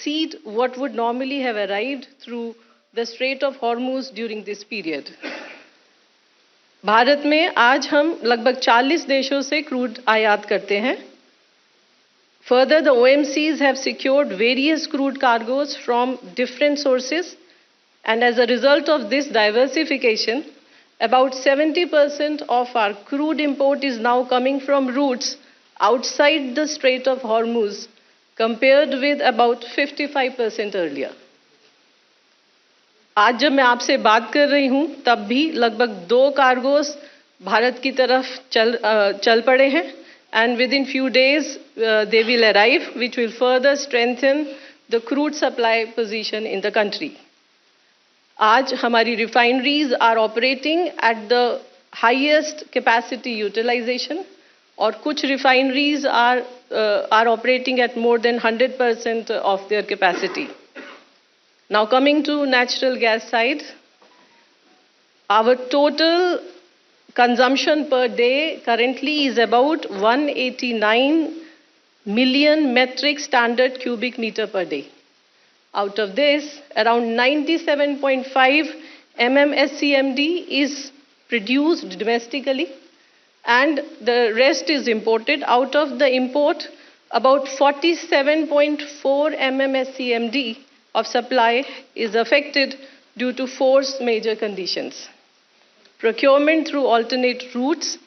exceed what would normally have arrived through the Strait of Hormuz during this period. Bharat में आज हम लगभग 40 देशों से क्रूड आयात करते हैं. Further, the OMCs have secured various crude cargoes from different sources, and as a result of this diversification, about 70% of our crude import is now coming from routes outside the Strait of Hormuz, compared with about 55% earlier. आज जब मैं आपसे बात कर रही हूं, तब भी लगभग 2 कार्गोस भारत की तरफ चल पड़े हैं, and within few days they will arrive, which will further strengthen the crude supply position in the country. आज हमारी refineries are operating at the highest capacity utilization, और कुछ refineries are operating at more than 100% of their capacity. Now coming to natural gas side, our total consumption per day currently is about 189 million metric standard cubic meter per day. Out of this, around 97.5 MMSCMD is produced domestically, and the rest is imported. Out of the import, about 47.4 MMSCMD of supply is affected due to 4 major conditions. Procurement through alternate routes.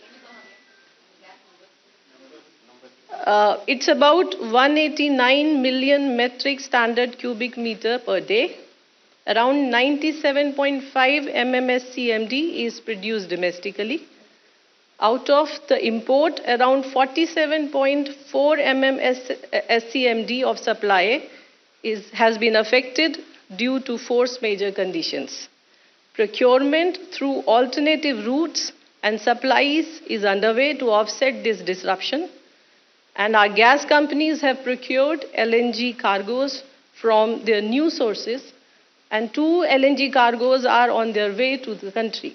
It's about 189 million metric standard cubic meter per day. Around 97.5 MMSCMD is produced domestically. Out of the import, around 47.4 MMSCMD of supply has been affected due to 4 major conditions. Procurement through alternative routes and supplies is underway to offset this disruption, and our gas companies have procured LNG cargoes from their new sources, and 2 LNG cargoes are on their way to the country.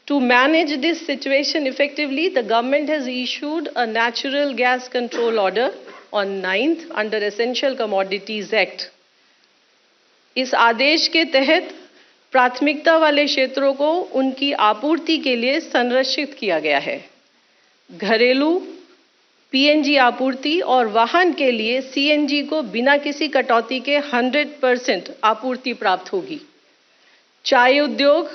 To manage this situation effectively, the government has issued a natural gas control order on 9th under Essential Commodities Act. इस आदेश के तहत प्राथमिकता वाले क्षेत्रों को उनकी आपूर्ति के लिए संरक्षित किया गया है. घरेलू पीएनजी आपूर्ति और वाहन के लिए सीएनजी को बिना किसी कटौती के 100% आपूर्ति प्राप्त होगी. चाय उद्योग,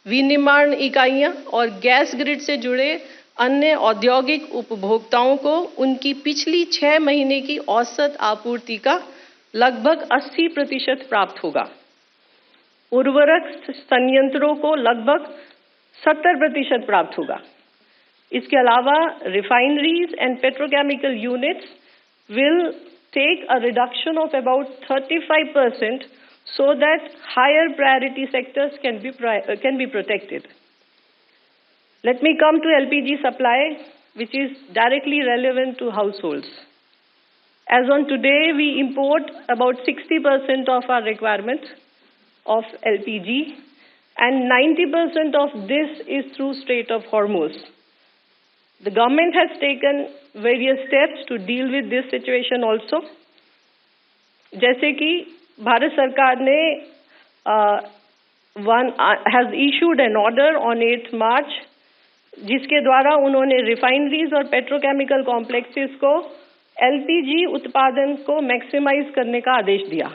विनिर्माण इकाइयां और गैस ग्रिड से जुड़े अन्य औद्योगिक उपभोक्ताओं को उनकी पिछली 6 महीने की औसत आपूर्ति का लगभग 80% प्राप्त होगा. उर्वरक संयंत्रों को लगभग 70% प्राप्त होगा. इसके अलावा refineries and petrochemical units will take a reduction of about 35% so that higher priority sectors can be protected. Let me come to LPG supply, which is directly relevant to households. As on today, we import about 60% of our requirement of LPG, and 90% of this is through Strait of Hormuz. The government has taken various steps to deal with this situation also. जैसे कि भारत सरकार ने has issued an order on 8th March, जिसके द्वारा उन्होंने refineries और petrochemical complexes को LPG उत्पादन को मैक्सिमाइज करने का आदेश दिया.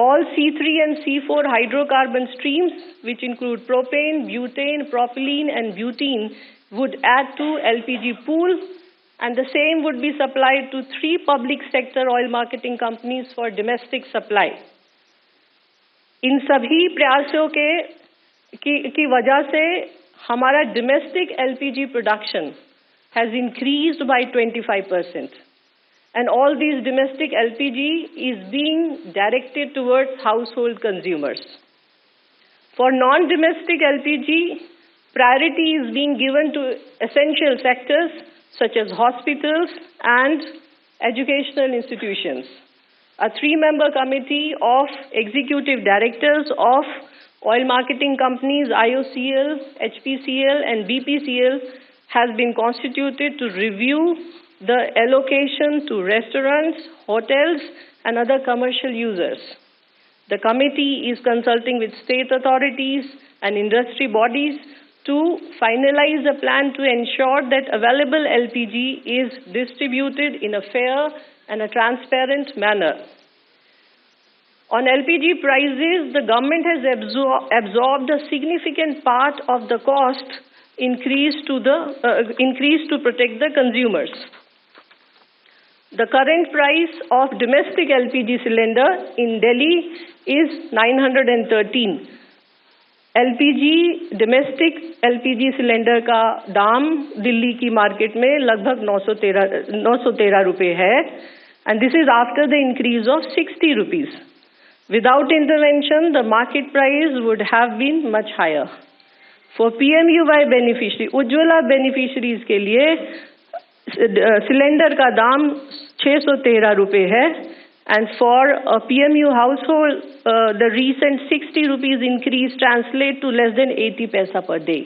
All C3 and C4 hydrocarbon streams, which include propane, butane, propylene, and butene, would add to LPG pool, and the same would be supplied to 3 public sector oil marketing companies for domestic supply. इन सभी प्रयासों की वजह से हमारा domestic LPG production has increased by 25%. And all these domestic LPG is being directed towards household consumers. For non-domestic LPG, priority is being given to essential sectors such as hospitals and educational institutions. A 3-member committee of executive directors of oil marketing companies IOCL, HPCL and BPCL has been constituted to review the allocation to restaurants, hotels, and other commercial users. The committee is consulting with state authorities and industry bodies to finalize a plan to ensure that available LPG is distributed in a fair and a transparent manner. On LPG prices, the government has absorbed a significant part of the cost increase to protect the consumers. The current price of domestic LPG cylinder in Delhi is 913. LPG domestic LPG cylinder का दाम दिल्ली की market में लगभग 913 रुपए है, and this is after the increase of 60 rupees. Without intervention, the market price would have been much higher. For PMUY beneficiary, Ujjwala beneficiaries के लिए cylinder का दाम 613 रुपए है, and for a PMU household, the recent 60 rupees increase translates to less than 80 paisa per day.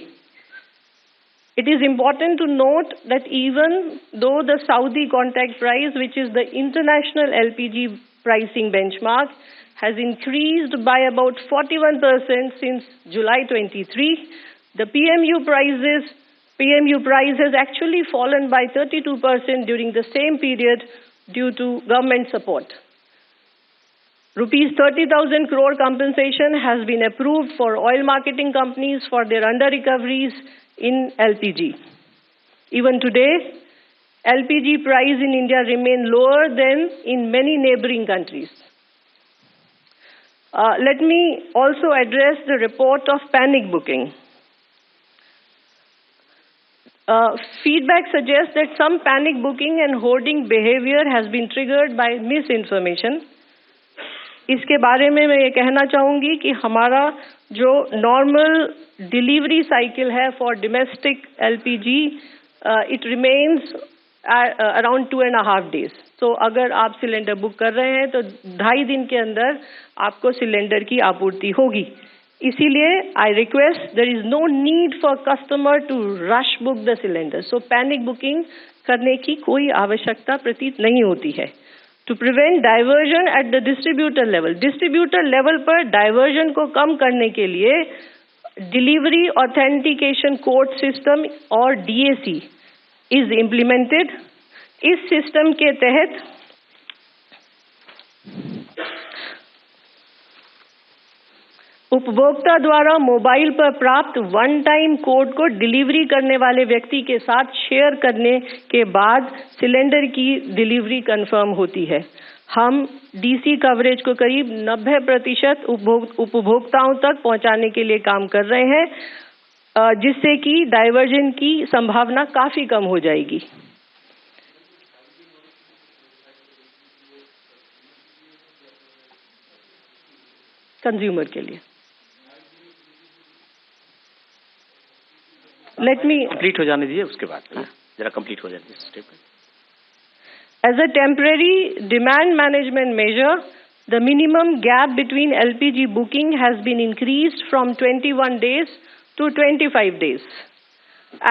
It is important to note that even though the Saudi contract price, which is the international LPG pricing benchmark, has increased by about 41% since July 23, the PMU price has actually fallen by 32% during the same period due to government support. Rupees 30,000 crore compensation has been approved for oil marketing companies for their under-recoveries in LPG. Even today, LPG price in India remain lower than in many neighboring countries. Let me also address the report of panic booking. Feedback suggests that some panic booking and hoarding behavior has been triggered by misinformation. इसके बारे में मैं ये कहना चाहूँगी कि हमारा जो नॉर्मल डिलीवरी साइकिल है for domestic LPG it remains around 2.5 days. तो अगर आप सिलेंडर बुक कर रहे हैं तो 2.5 दिन के अंदर आपको सिलेंडर की आपूर्ति होगी. इसीलिए I request there is no need for customer to rush book the cylinder. So panic booking करने की कोई आवश्यकता प्रतीत नहीं होती है. To prevent diversion at the distributor level पर diversion को कम करने के लिए Delivery Authentication Code System और DAC is implemented. इस सिस्टम के तहत उपभोक्ता द्वारा मोबाइल पर प्राप्त वन टाइम कोड को डिलीवरी करने वाले व्यक्ति के साथ शेयर करने के बाद सिलेंडर की डिलीवरी कंफर्म होती है. हम डीसी कवरेज को करीब 90% उपभोक्ताओं तक पहुंचाने के लिए काम कर रहे हैं, जिससे कि डाइवर्जन की संभावना काफी कम हो जाएगी. कंज्यूमर के लिए लेट मी कंप्लीट हो जाने दीजिए, उसके बाद जरा कंप्लीट हो जाने दीजिए. As a temporary demand management measure, the minimum gap between LPG booking has been increased from 21 days to 25 days.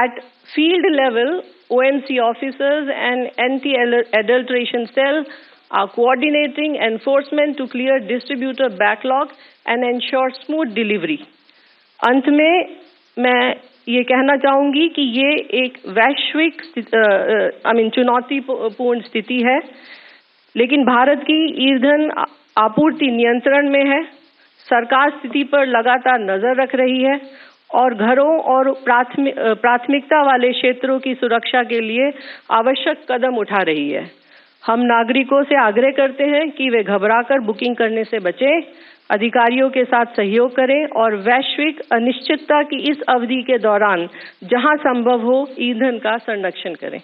At field level, OMC officers and anti-adulteration cell are coordinating enforcement to clear distributor backlog and ensure smooth delivery. अंत में मैं ये कहना चाहूँगी कि ये एक वैश्विक चुनौतीपूर्ण स्थिति है, लेकिन भारत की ईंधन आपूर्ति नियंत्रण में है. सरकार स्थिति पर लगातार नजर रख रही है और घरों और प्राथमिकता वाले क्षेत्रों की सुरक्षा के लिए आवश्यक कदम उठा रही है. हम नागरिकों से आग्रह करते हैं कि वे घबराकर बुकिंग करने से बचें, अधिकारियों के साथ सहयोग करें और वैश्विक अनिश्चितता की इस अवधि के दौरान जहां संभव हो ईंधन का संरक्षण करें.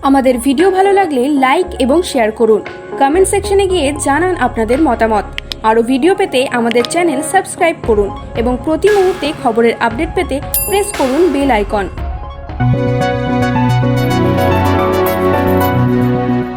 আমাদের ভিডিও ভালো লাগলে লাইক এবং শেয়ার করুন. কমেন্ট সেকশনে গিয়ে জানান আপনাদের মতামত. আরো ভিডিও পেতে আমাদের চ্যানেল সাবস্ক্রাইব করুন এবং প্রতি মুহূর্তে খবরের আপডেট পেতে প্রেস করুন বেল আইকন.